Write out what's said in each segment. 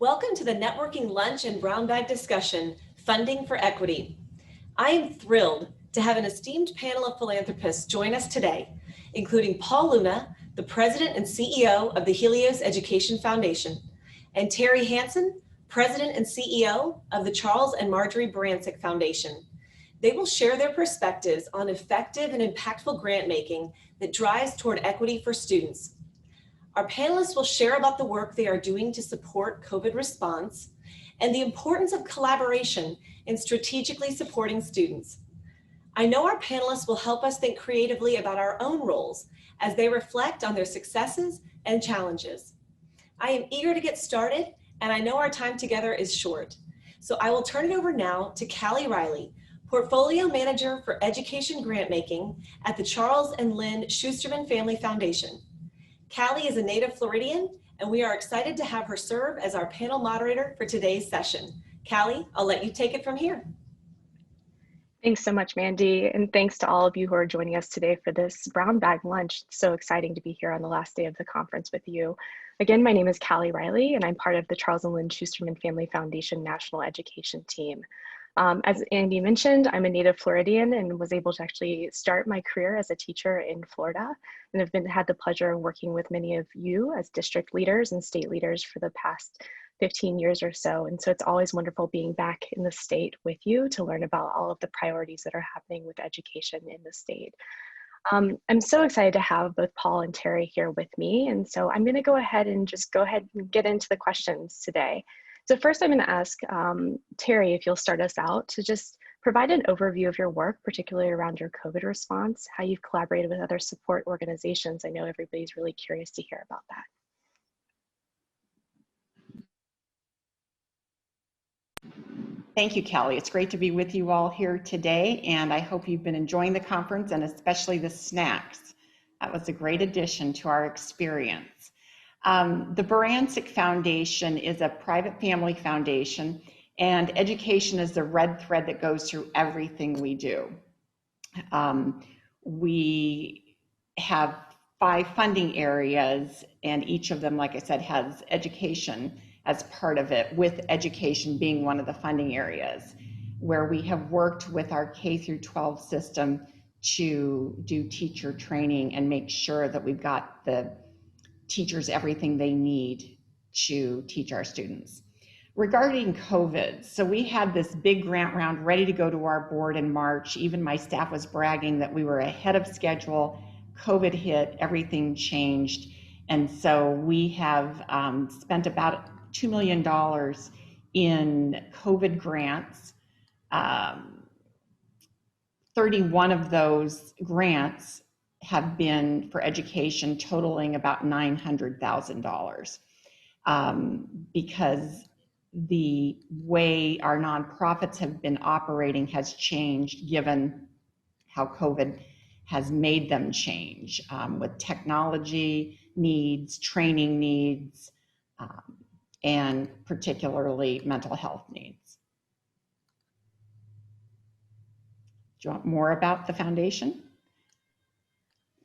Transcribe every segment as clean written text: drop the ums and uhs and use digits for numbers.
Welcome to the Networking Lunch and Brown Bag discussion, Funding for Equity. I am thrilled to have an esteemed panel of philanthropists join us today, including Paul Luna, the President and CEO of the Helios Education Foundation, and Terry Hansen, President and CEO of the Charles and Marjorie Barancik Foundation. They will share their perspectives on effective and impactful grant making that drives toward equity for students. Our panelists will share about the work they are doing to support COVID response and the importance of collaboration in strategically supporting students. I know our panelists will help us think creatively about our own roles as they reflect on their successes and challenges. I am eager to get started, and I know our time together is short. So I will turn it over now to Callie Riley, Portfolio Manager for Education Grantmaking at the Charles and Lynn Schusterman Family Foundation. Callie is a native Floridian, and we are excited to have her serve as our panel moderator for today's session. Callie, I'll let you take it from here. Thanks so much, Mandy, and thanks to all of you who are joining us today for this brown bag lunch. It's so exciting to be here on the last day of the conference with you. Again, my name is Callie Riley, and I'm part of the Charles and Lynn Schusterman Family Foundation National Education Team. As Andy mentioned, I'm a native Floridian and was able to actually start my career as a teacher in Florida, and have had the pleasure of working with many of you as district leaders and state leaders for the past 15 years or so. And so it's always wonderful being back in the state with you to learn about all of the priorities that are happening with education in the state. I'm so excited to have both Paul and Terry here with me. And so I'm gonna go ahead and get into the questions today. So first I'm going to ask Terry, if you'll start us out to just provide an overview of your work, particularly around your COVID response, how you've collaborated with other support organizations. I know everybody's really curious to hear about that. Thank you, Callie. It's great to be with you all here today, and I hope you've been enjoying the conference and especially the snacks. That was a great addition to our experience. The Barancik Foundation is a private family foundation, and education is the red thread that goes through everything we do. We have 5 funding areas, and each of them, like I said, has education as part of it, with education being one of the funding areas, where we have worked with our K-12 system to do teacher training and make sure that we've got the teachers everything they need to teach our students. Regarding COVID, so we had this big grant round ready to go to our board in March. Even my staff was bragging that we were ahead of schedule. COVID hit, everything changed. And so we have spent about $2 million in COVID grants. 31 of those grants have been for education, totaling about $900,000, because the way our nonprofits have been operating has changed given how COVID has made them change, with technology needs, training needs, and particularly mental health needs. Do you want more about the foundation?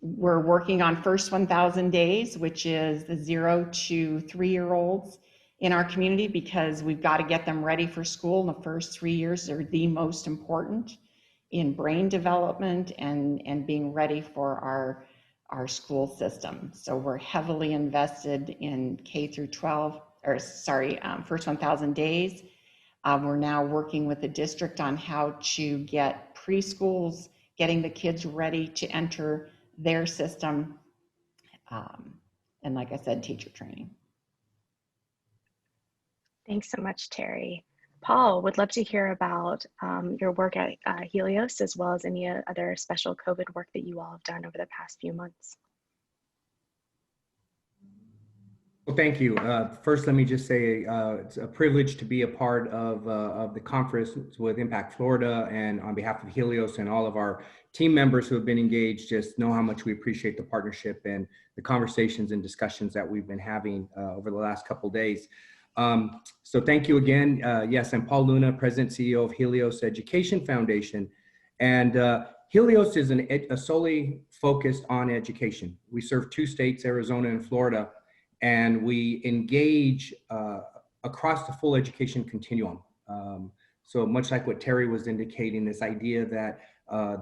We're working on First 1,000 Days, which is the 0 to 3-year-olds in our community, because we've got to get them ready for school. In the first 3 years, they're the most important in brain development and being ready for our school system. So we're heavily invested in First 1,000 Days. We're now working with the district on how to get preschools, getting the kids ready to enter their system, and like I said, teacher training. Thanks so much, Terry. Paul, would love to hear about your work at Helios, as well as any other special COVID work that you all have done over the past few months. Well, thank you. First, let me just say it's a privilege to be a part of the conference with Impact Florida, and on behalf of Helios and all of our team members who have been engaged, just know how much we appreciate the partnership and the conversations and discussions that we've been having over the last couple of days. So thank you again. Yes, I'm Paul Luna, President and CEO of Helios Education Foundation, and Helios is a solely focused on education. We serve 2 states, Arizona and Florida, and we engage across the full education continuum. So much like what Terry was indicating, this idea that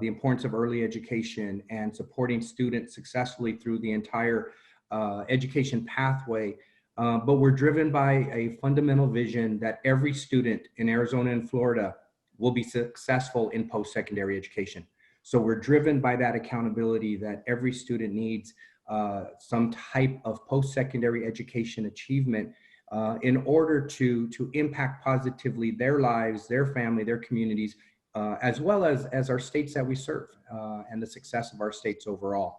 the importance of early education and supporting students successfully through the entire education pathway. But we're driven by a fundamental vision that every student in Arizona and Florida will be successful in post-secondary education. So we're driven by that accountability that every student needs some type of post-secondary education achievement in order to impact positively their lives, their family, their communities, as well as our states that we serve and the success of our states overall.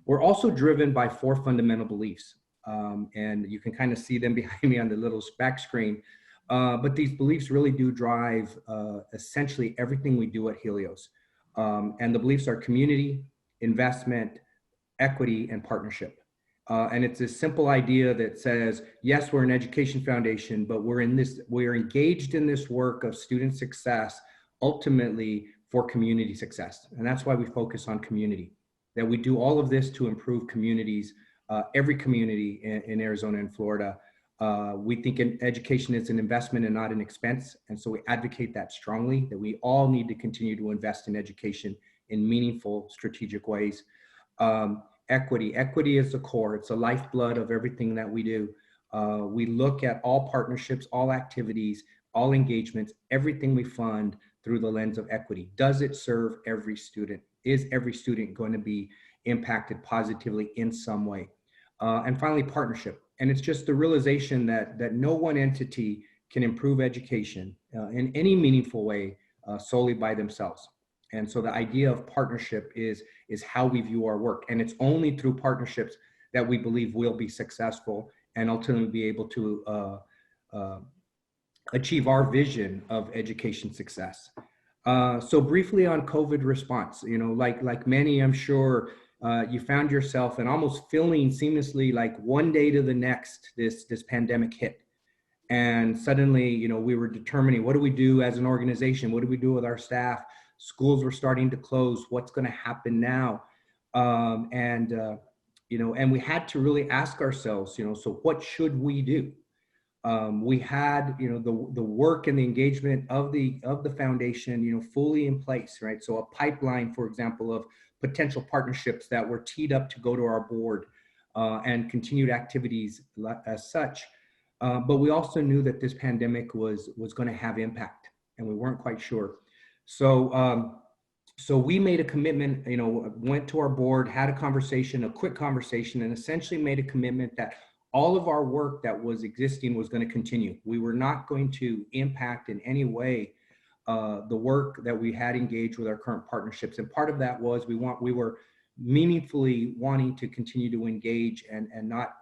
We're also driven by 4 fundamental beliefs, and you can kind of see them behind me on the little back screen. But these beliefs really do drive essentially everything we do at Helios. And the beliefs are community, investment, equity, and partnership. And it's a simple idea that says, yes, we're an education foundation, but we're engaged in this work of student success, ultimately for community success. And that's why we focus on community, that we do all of this to improve communities, every community in Arizona and Florida. We think education is an investment and not an expense. And so we advocate that strongly, that we all need to continue to invest in education in meaningful, strategic ways. Equity is the core. It's the lifeblood of everything that we do. We look at all partnerships, all activities, all engagements, everything we fund through the lens of equity. Does it serve every student? Is every student going to be impacted positively in some way? And finally, partnership. And it's just the realization that no one entity can improve education in any meaningful way solely by themselves. And so the idea of partnership is how we view our work. And it's only through partnerships that we believe we'll be successful and ultimately be able to achieve our vision of education success. So briefly on COVID response, like many, I'm sure you found yourself and almost feeling seamlessly like one day to the next, this pandemic hit. And suddenly, we were determining, what do we do as an organization? What do we do with our staff? Schools were starting to close. What's going to happen now? And we had to really ask ourselves, so what should we do? We had, the work and the engagement of the foundation, fully in place, right? So a pipeline, for example, of potential partnerships that were teed up to go to our board and continued activities as such. But we also knew that this pandemic was going to have impact, and we weren't quite sure. So we made a commitment, went to our board, had a quick conversation, and essentially made a commitment that all of our work that was existing was going to continue. We were not going to impact in any way the work that we had engaged with our current partnerships. And part of that was we were meaningfully wanting to continue to engage and not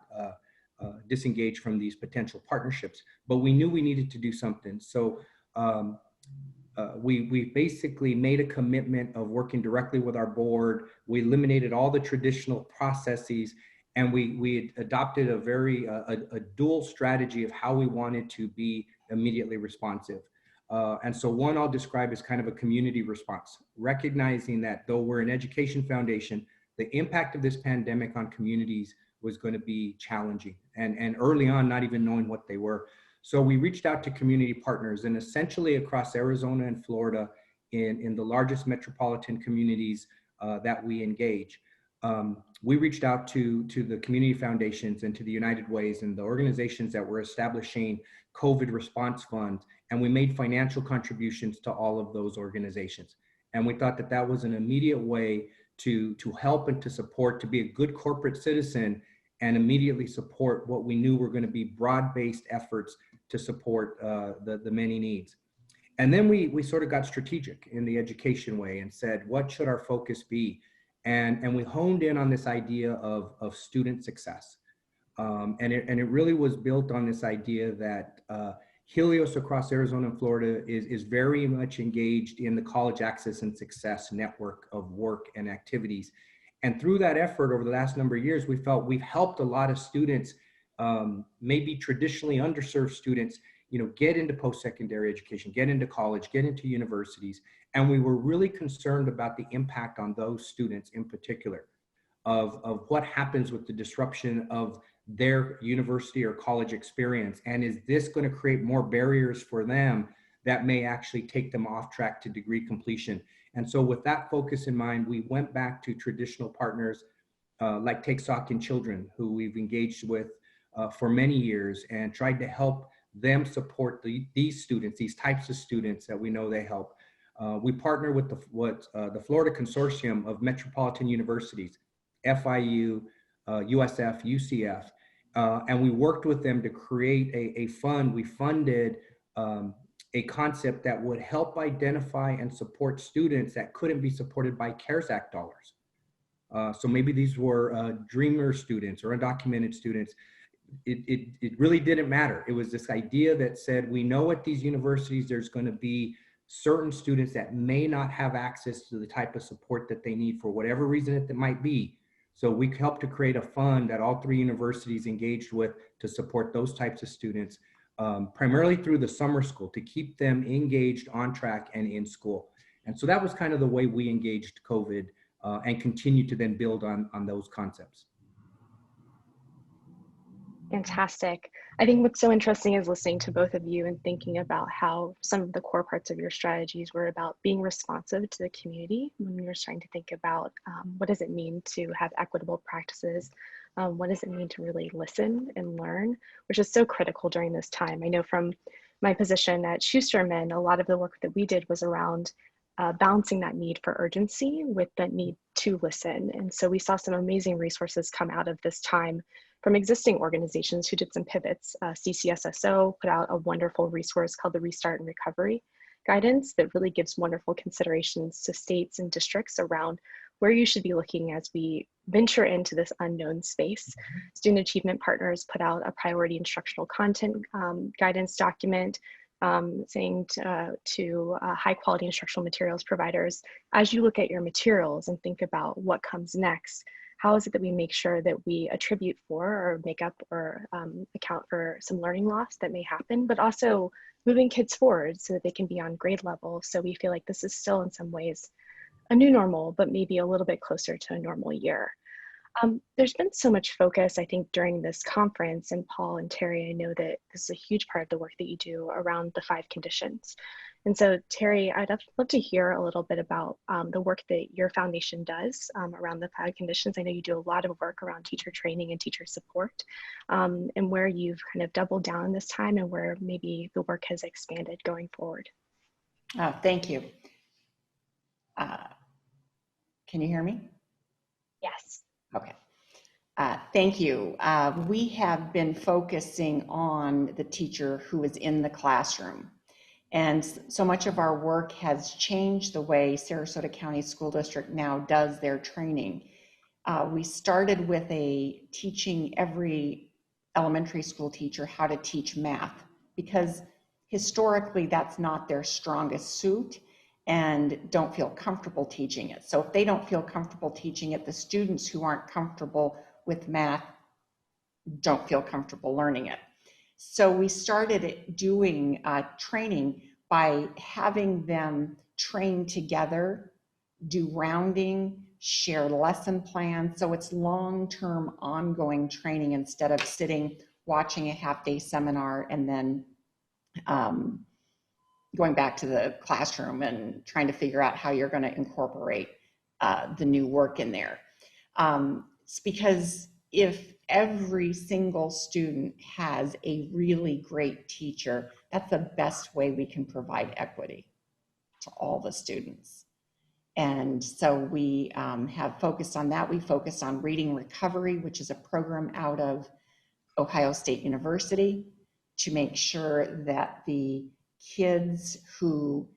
disengage from these potential partnerships. But we knew we needed to do something. So we basically made a commitment of working directly with our board. We eliminated all the traditional processes, and we adopted a very a dual strategy of how we wanted to be immediately responsive. And so one I'll describe as kind of a community response, recognizing that though we're an education foundation, the impact of this pandemic on communities was going to be challenging, and early on, not even knowing what they were. So we reached out to community partners, and essentially across Arizona and Florida, in the largest metropolitan communities that we engage, we reached out to the community foundations and to the United Ways and the organizations that were establishing COVID response funds, and we made financial contributions to all of those organizations. And we thought that that was an immediate way to help and to support, to be a good corporate citizen and immediately support what we knew were going to be broad-based efforts to support the many needs. And then we sort of got strategic in the education way and said, what should our focus be? And we honed in on this idea of student success. And it really was built on this idea that Helios across Arizona and Florida is very much engaged in the college access and success network of work and activities. And through that effort over the last number of years, we felt we've helped a lot of students, maybe traditionally underserved students, get into post-secondary education, get into college, get into universities. And we were really concerned about the impact on those students in particular. of what happens with the disruption of their university or college experience. And is this going to create more barriers for them that may actually take them off track to degree completion? And so with that focus in mind, we went back to traditional partners like Take Stock in Children, who we've engaged with for many years, and tried to help them support these students, these types of students that we know they help. We partner with the Florida Consortium of Metropolitan Universities, FIU, USF, UCF, and we worked with them to create a fund. We funded a concept that would help identify and support students that couldn't be supported by CARES Act dollars. So maybe these were dreamer students or undocumented students. It really didn't matter. It was this idea that said, we know at these universities there's going to be certain students that may not have access to the type of support that they need for whatever reason it might be. So we helped to create a fund that all 3 universities engaged with to support those types of students, primarily through the summer school, to keep them engaged, on track, and in school. And so that was kind of the way we engaged COVID and continue to then build on those concepts. Fantastic. I think what's so interesting is listening to both of you and thinking about how some of the core parts of your strategies were about being responsive to the community when we were trying to think about what does it mean to have equitable practices, what does it mean to really listen and learn, which is so critical during this time. I know from my position at Schusterman, a lot of the work that we did was around balancing that need for urgency with the need to listen. And so we saw some amazing resources come out of this time from existing organizations who did some pivots. CCSSO put out a wonderful resource called the Restart and Recovery Guidance that really gives wonderful considerations to states and districts around where you should be looking as we venture into this unknown space. Student Achievement Partners put out a priority instructional content guidance document saying to high quality instructional materials providers, as you look at your materials and think about what comes next, how is it that we make sure that we attribute for or make up or account for some learning loss that may happen, but also moving kids forward so that they can be on grade level. So we feel like this is still in some ways a new normal, but maybe a little bit closer to a normal year. There's been so much focus, I think, during this conference, and Paul and Terry, I know that this is a huge part of the work that you do around the 5 conditions. And so, Terry, I'd love to hear a little bit about the work that your foundation does around the 5 conditions. I know you do a lot of work around teacher training and teacher support, and where you've kind of doubled down this time and where maybe the work has expanded going forward. Thank you. Can you hear me? Yes. Okay. Thank you. We have been focusing on the teacher who is in the classroom. And so much of our work has changed the way Sarasota County School District now does their training. We started with teaching every elementary school teacher how to teach math, because historically that's not their strongest suit and don't feel comfortable teaching it. So if they don't feel comfortable teaching it, the students who aren't comfortable with math don't feel comfortable learning it. So we started doing training by having them train together, do rounding, share lesson plans. So it's long-term ongoing training instead of sitting, watching a half-day seminar and then going back to the classroom and trying to figure out how you're going to incorporate the new work in there. It's because if every single student has a really great teacher, that's the best way we can provide equity to all the students. And so we have focused on that. We focus on reading recovery, which is a program out of Ohio State University, to make sure that the kids who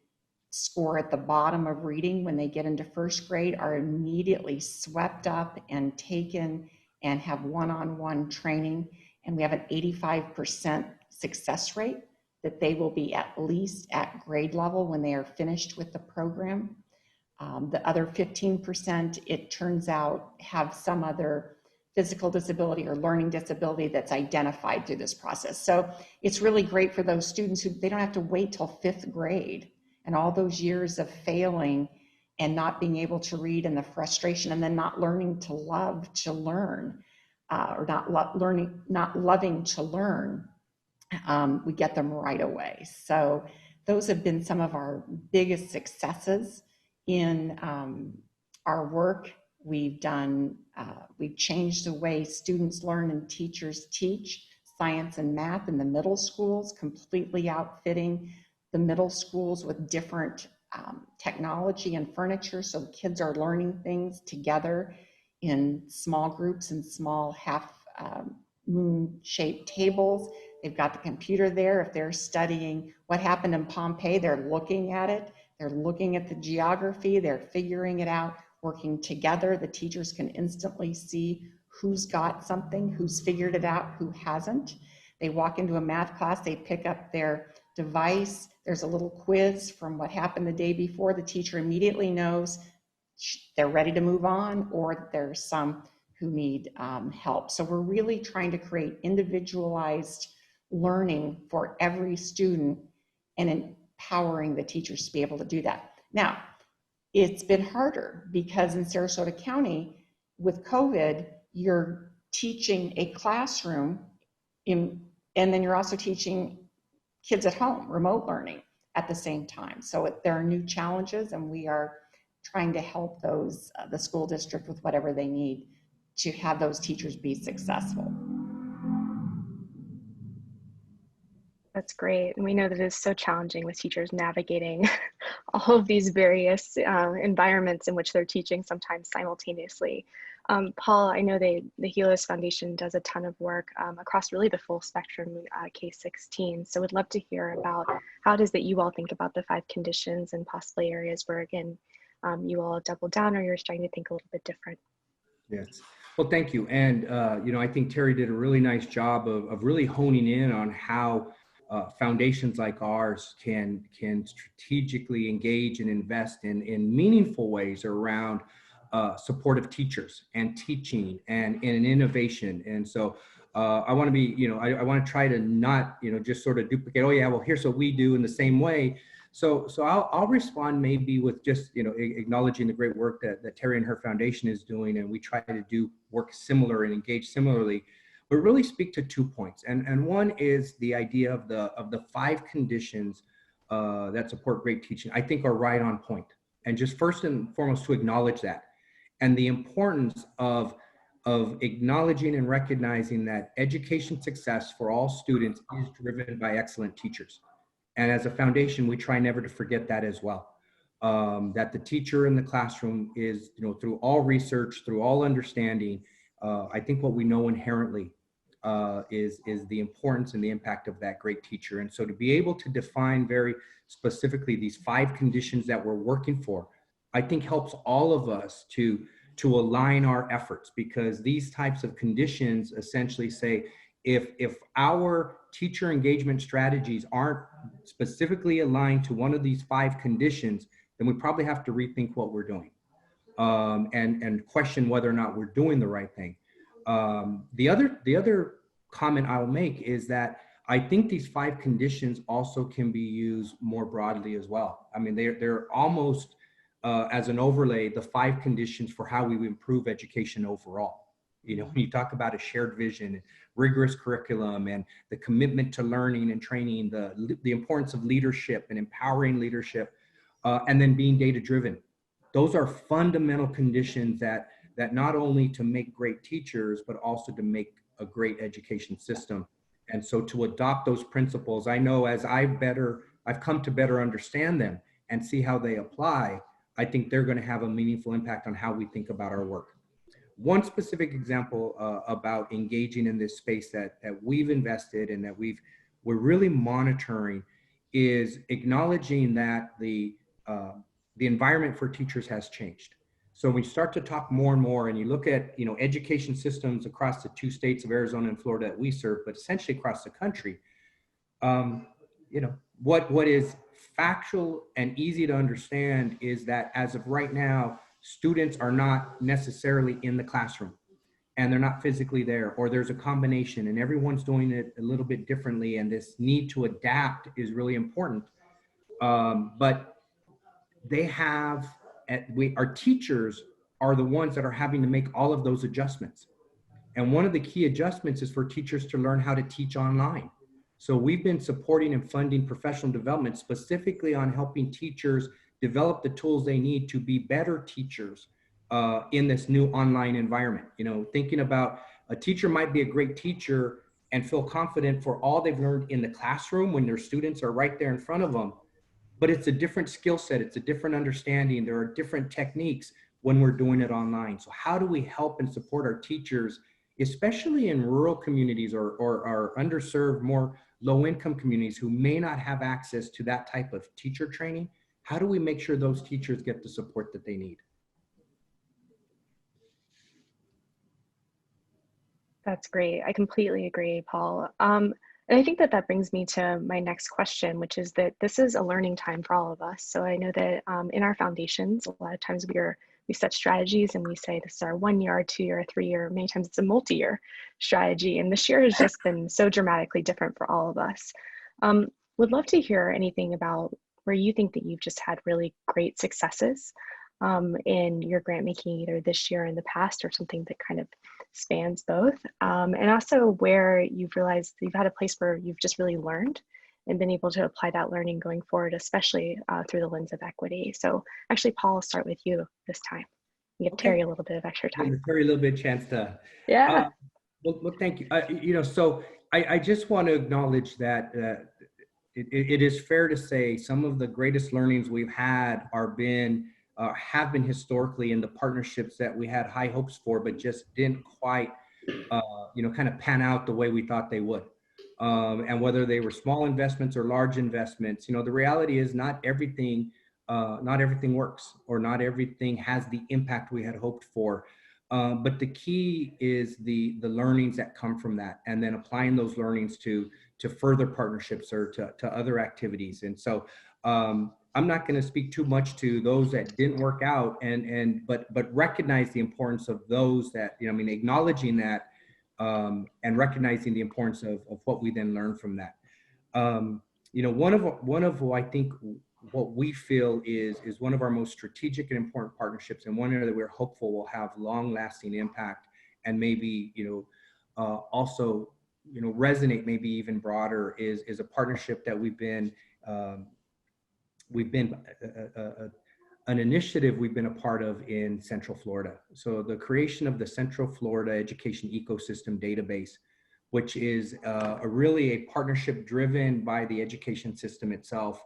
score at the bottom of reading when they get into first grade are immediately swept up and taken and have one-on-one training. And we have an 85% success rate that they will be at least at grade level when they are finished with the program. The other 15%, it turns out, have some other physical disability or learning disability that's identified through this process. So it's really great for those students who they don't have to wait till 5th grade and all those years of failing and not being able to read, and the frustration, and then not learning to love to learn, or not loving to learn, we get them right away. So those have been some of our biggest successes in our work. We've changed the way students learn and teachers teach science and math in the middle schools, completely outfitting the middle schools with different technology and furniture, so the kids are learning things together in small groups and small half moon-shaped tables. They've got the computer there. If they're studying what happened in Pompeii, they're looking at it. They're looking at the geography. They're figuring it out, working together. The teachers can instantly see who's got something, who's figured it out, who hasn't. They walk into a math class, they pick up their device. There's a little quiz from what happened the day before. The teacher immediately knows they're ready to move on, or there's some who need help. So we're really trying to create individualized learning for every student and empowering the teachers to be able to do that. Now, it's been harder because in Sarasota County with COVID, you're teaching a classroom and then you're also teaching kids at home, remote learning at the same time. So there are new challenges, and we are trying to help those, the school district with whatever they need to have those teachers be successful. That's great. And we know that it's so challenging with teachers navigating all of these various environments in which they're teaching, sometimes simultaneously. Paul, I know the Helios Foundation does a ton of work across really the full spectrum K-16. So we'd love to hear about how it is that you all think about the 5 conditions and possibly areas where, again, you all double down or you're starting to think a little bit different. Yes. Well, thank you. And, you know, I think Terry did a really nice job of really honing in on how foundations like ours can strategically engage and invest in meaningful ways around supportive teachers and teaching and innovation. And so I want to be, you know, I want to try to not, you know, just sort of duplicate, oh yeah, well, here's what we do in the same way. So I'll respond maybe with just, you know, acknowledging the great work that Terry and her foundation is doing, and we try to do work similar and engage similarly, but really speak to 2 points. And one is the idea of the 5 conditions that support great teaching, I think are right on point. And just first and foremost to acknowledge that, and the importance of acknowledging and recognizing that education success for all students is driven by excellent teachers. And as a foundation, we try never to forget that as well. That the teacher in the classroom is, you know, through all research, through all understanding, I think what we know inherently is the importance and the impact of that great teacher. And so to be able to define very specifically these 5 conditions that we're working for, I think helps all of us to align our efforts, because these types of conditions essentially say, if our teacher engagement strategies aren't specifically aligned to one of these 5 conditions, then we probably have to rethink what we're doing and question whether or not we're doing the right thing. The other comment I'll make is that I think these 5 conditions also can be used more broadly as well. I mean, they're almost as an overlay, the 5 conditions for how we improve education overall. You know, when you talk about a shared vision, rigorous curriculum, and the commitment to learning and training, the importance of leadership and empowering leadership, and then being data-driven. Those are fundamental conditions that not only to make great teachers, but also to make a great education system. And so to adopt those principles, I know as I've come to better understand them and see how they apply, I think they're going to have a meaningful impact on how we think about our work. One specific example about engaging in this space that we've invested in, that we're really monitoring, is acknowledging that the environment for teachers has changed. So when we start to talk more and more, and you look at, you know, education systems across the 2 states of Arizona and Florida that we serve, but essentially across the country, you know, what is factual and easy to understand is that as of right now, students are not necessarily in the classroom and they're not physically there, or there's a combination and everyone's doing it a little bit differently. And this need to adapt is really important. But they have our teachers are the ones that are having to make all of those adjustments. And one of the key adjustments is for teachers to learn how to teach online. So we've been supporting and funding professional development specifically on helping teachers develop the tools they need to be better teachers in this new online environment. You know, thinking about a teacher might be a great teacher and feel confident for all they've learned in the classroom when their students are right there in front of them. But it's a different skill set. It's a different understanding. There are different techniques when we're doing it online. So how do we help and support our teachers, especially in rural communities or underserved, more low-income communities who may not have access to that type of teacher training? How do we make sure those teachers get the support that they need? That's great. I completely agree, Paul. And I think that that brings me to my next question, which is that this is a learning time for all of us. So I know that in our foundations, a lot of times we set strategies and we say this is our 1 year, 2 year, 3 year, many times it's a multi-year strategy. And this year has just been so dramatically different for all of us. Would love to hear anything about where you think that you've just had really great successes in your grant making, either this year or in the past, or something that kind of spans both. And also where you've realized you've had a place where you've just really learned and been able to apply that learning going forward, especially through the lens of equity. So actually, Paul, I'll start with you this time. Give Okay. Terry a little bit of extra time. Give Terry a little bit of chance to. Yeah. Well, thank you. You know, so I just want to acknowledge that it is fair to say some of the greatest learnings we've had have been historically in the partnerships that we had high hopes for, but just didn't quite, you know, kind of pan out the way we thought they would. And whether they were small investments or large investments, you know, the reality is not everything works, or not everything has the impact we had hoped for. But the key is the learnings that come from that, and then applying those learnings to further partnerships or to other activities. And so I'm not going to speak too much to those that didn't work out, but recognize the importance of those that, you know, I mean, acknowledging that and recognizing the importance of what we then learn from that. You know, one of I think what we feel is one of our most strategic and important partnerships, and one that we're hopeful will have long-lasting impact, and maybe, you know, also, you know, resonate maybe even broader, is a partnership that we've been an initiative we've been a part of in Central Florida. So the creation of the Central Florida Education Ecosystem Database, which is really a partnership driven by the education system itself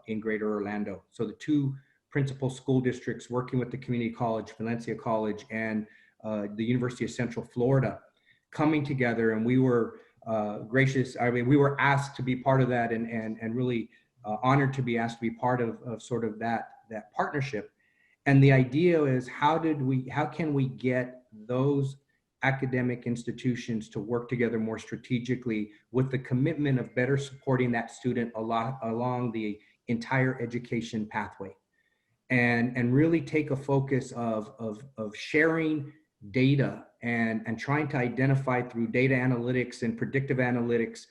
in Greater Orlando. So the two principal school districts working with the community college, Valencia College, and the University of Central Florida, coming together, and we were gracious. I mean, we were asked to be part of that, and really honored to be asked to be part of sort of that partnership. And the idea is, how can we get those academic institutions to work together more strategically with the commitment of better supporting that student along the entire education pathway, and really take a focus of sharing data and trying to identify through data analytics and predictive analytics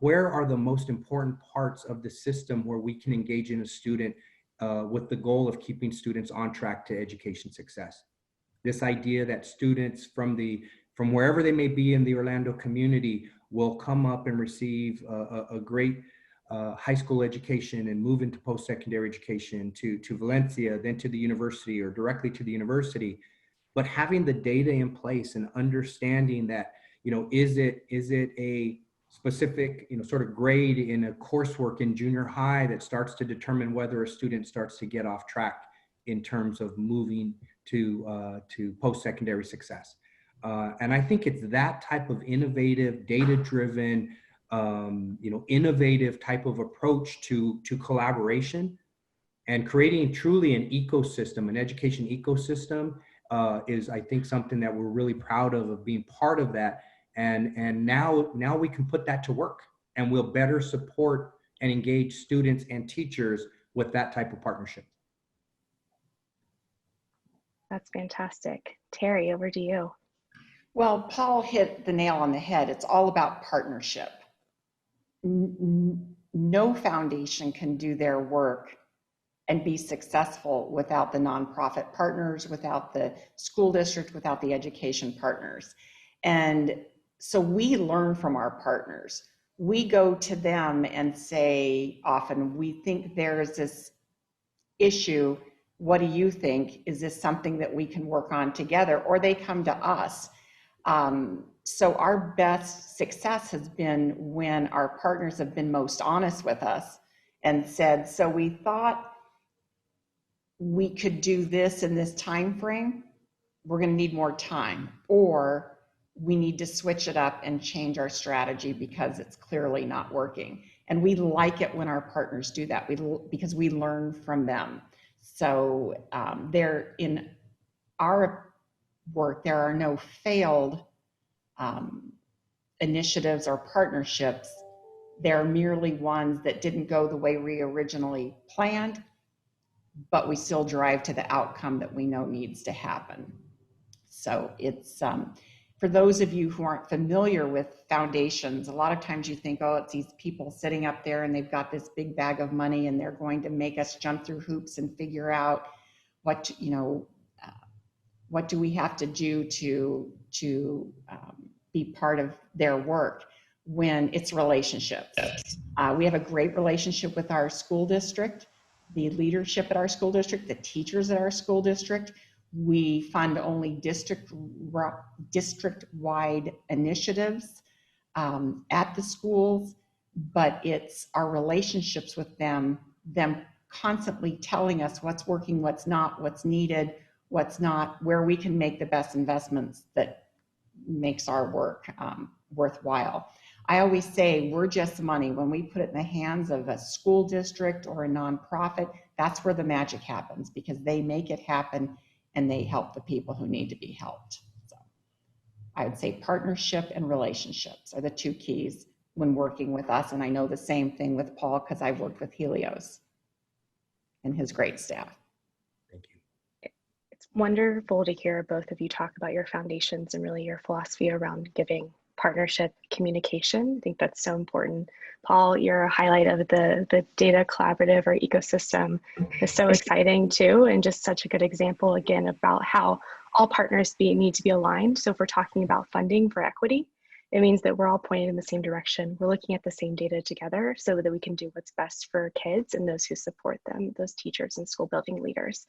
where are the most important parts of the system where we can engage in a student with the goal of keeping students on track to education success. This idea that students from wherever they may be in the Orlando community will come up and receive a great high school education and move into post-secondary education to Valencia, then to the university, or directly to the university. But having the data in place and understanding that, you know, is it a specific, you know, sort of grade in a coursework in junior high that starts to determine whether a student starts to get off track in terms of moving to post-secondary success. And I think it's that type of innovative, data-driven, you know, innovative type of approach to collaboration, and creating truly an ecosystem, an education ecosystem, is, I think, something that we're really proud of being part of that. And now we can put that to work, and we'll better support and engage students and teachers with that type of partnership. That's fantastic. Terry, over to you. Well, Paul hit the nail on the head. It's all about partnership. No foundation can do their work and be successful without the nonprofit partners, without the school district, without the education partners. And so we learn from our partners. We go to them and say, often, we think there's this issue. What do you think? Is this something that we can work on together? Or they come to us. So our best success has been when our partners have been most honest with us and said, so we thought we could do this in this time frame. We're going to need more time, or we need to switch it up and change our strategy because it's clearly not working. And we like it when our partners do that, because we learn from them. So there, in our work, there are no failed initiatives or partnerships. They're merely ones that didn't go the way we originally planned, but we still drive to the outcome that we know needs to happen. So it's, for those of you who aren't familiar with foundations, a lot of times you think, oh, it's these people sitting up there and they've got this big bag of money and they're going to make us jump through hoops and figure out what, what do we have to do to be part of their work, when it's relationships. Yes. We have a great relationship with our school district, the leadership at our school district, the teachers at our school district. We fund only district-wide initiatives at the schools, but it's our relationships with them constantly telling us what's working, what's not, what's needed, what's not, where we can make the best investments that makes our work worthwhile. I always say we're just money. When we put it in the hands of a school district or a nonprofit, that's where the magic happens, because they make it happen and they help the people who need to be helped. So I would say partnership and relationships are the two keys when working with us. And I know the same thing with Paul, because I've worked with Helios and his great staff. Thank you. It's wonderful to hear both of you talk about your foundations and really your philosophy around giving, partnership, communication. I think that's so important. Paul, your highlight of the data collaborative or ecosystem is so exciting too, and just such a good example again about how all partners need to be aligned. So if we're talking about funding for equity, it means that we're all pointed in the same direction. We're looking at the same data together so that we can do what's best for kids and those who support them, those teachers and school building leaders.